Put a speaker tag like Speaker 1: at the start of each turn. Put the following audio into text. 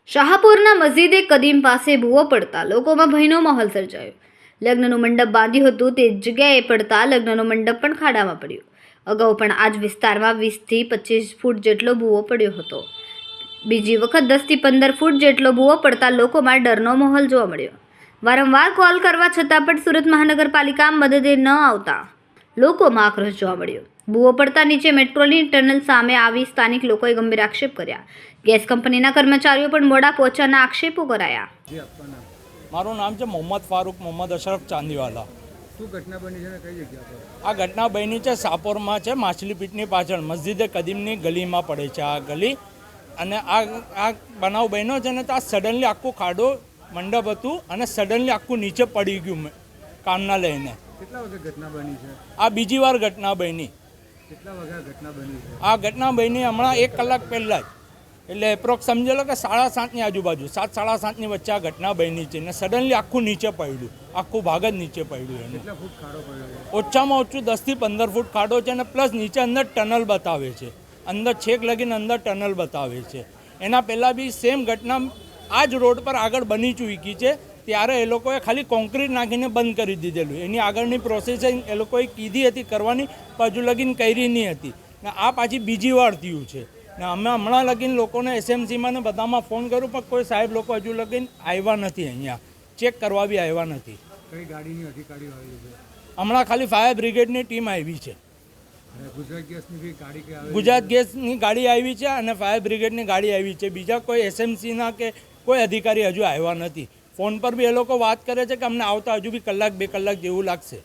Speaker 1: શાહપુરના મસ્જિદે કદીમ પાસે ભૂવો પડતા લોકોમાં ભયનો માહોલ સર્જાયો. લગ્નનું મંડપ બાંધ્યું હતું તે જગ્યાએ પડતા લગ્નનો મંડપ પણ ખાડામાં પડ્યો. અગાઉ પણ આ જ વિસ્તારમાં 20થી 25 ફૂટ જેટલો ભૂવો પડ્યો હતો. બીજી વખત 10થી 15 ફૂટ જેટલો ભૂવો પડતા લોકોમાં ડરનો માહોલ જોવા મળ્યો. વારંવાર કોલ કરવા છતાં પણ સુરત મહાનગરપાલિકા મદદે ન આવતા લોકોમાં આક્રોશ જોવા મળ્યો. ભૂવો પડતા નીચે મેટ્રોની ટનલ સામે આવી સ્થાનિક લોકોએ ગંભીર આક્ષેપ કર્યા. ગેસ કંપનીના કર્મચારીઓ પણ મોડા પહોંચ્યાના આક્ષેપો કરાયા.
Speaker 2: મારું નામ છે મોહમ્મદ ફારૂક મોહમ્મદ અશરફ ચાંદીવાલા.
Speaker 3: શું ઘટના બની છે ને કઈ જગ્યા પર?
Speaker 2: આ ઘટના બની છે શાહપુરમાં છે, માછલીપીટની પાછળ મસ્જિદે કદીમની ગલીમાં પડે છે આ ગલી. અને આ બનાવ બન્યો છે ને તો આ સડનલી આખું ખાડો મંડપ હતું અને સડનલી આખું નીચે પડી ગયું કામના લઈને.
Speaker 3: કેટલા વાગે ઘટના બની છે?
Speaker 2: આ બીજી વાર ઘટના બની.
Speaker 3: કેટલા વાગે ઘટના બની છે?
Speaker 2: આ ઘટના બની હમણાં 1 કલાક પહેલાં જ, એટલે એપ્રોક્સ સમજી લો કે 7:30ની આજુબાજુ, 7-7:30ની વચ્ચે આ ઘટના બની છે ને સડનલી આખું નીચે પડ્યું, આખું ભાગ જ નીચે પડ્યું. એનું
Speaker 3: કેટલા ફૂટ ખાડો પડ્યો છે?
Speaker 2: ઓછામાં ઓછું 10થી 15 ફૂટ ખાડો છે અને પ્લસ નીચે અંદર ટનલ બતાવે છે, અંદર છેક લગીને અંદર ટનલ બતાવે છે. એના પહેલાં બી સેમ ઘટના આ જ રોડ પર આગળ બની ચૂકી છે. ત્યારે એ લોકોએ ખાલી કોન્ક્રીટ નાખીને બંધ કરી દીધેલું. એની આગળની પ્રોસેસિંગ એ લોકોએ કીધી હતી કરવાની, પણ હજુ લગીન કરી નહીં હતી ને આ પાછી બીજી વાર થયું છે. ને અમે હમણાં લગીન લોકોને એસએમસીમાં ને બધામાં ફોન કર્યું પણ કોઈ સાહેબ લોકો હજુ લગીન આવ્યા નથી, અહીંયા ચેક કરવા બી આવ્યા નથી.
Speaker 3: કઈ ગાડીની અધિકારીઓ આવી છે?
Speaker 2: હમણાં ખાલી ફાયર બ્રિગેડની ટીમ આવી છે.
Speaker 3: અને ગુજરાત ગેસની બી ગાડી કે આવી?
Speaker 2: ગુજરાત ગેસની ગાડી આવી છે અને ફાયર બ્રિગેડની ગાડી આવી છે. બીજા કોઈ એસએમસીના કે કોઈ અધિકારી હજુ આવ્યા નથી. ફોન પર બી એ લોકો વાત કરે છે કે અમને આવતા હજુ બી 1-2 કલાક જેવું લાગશે.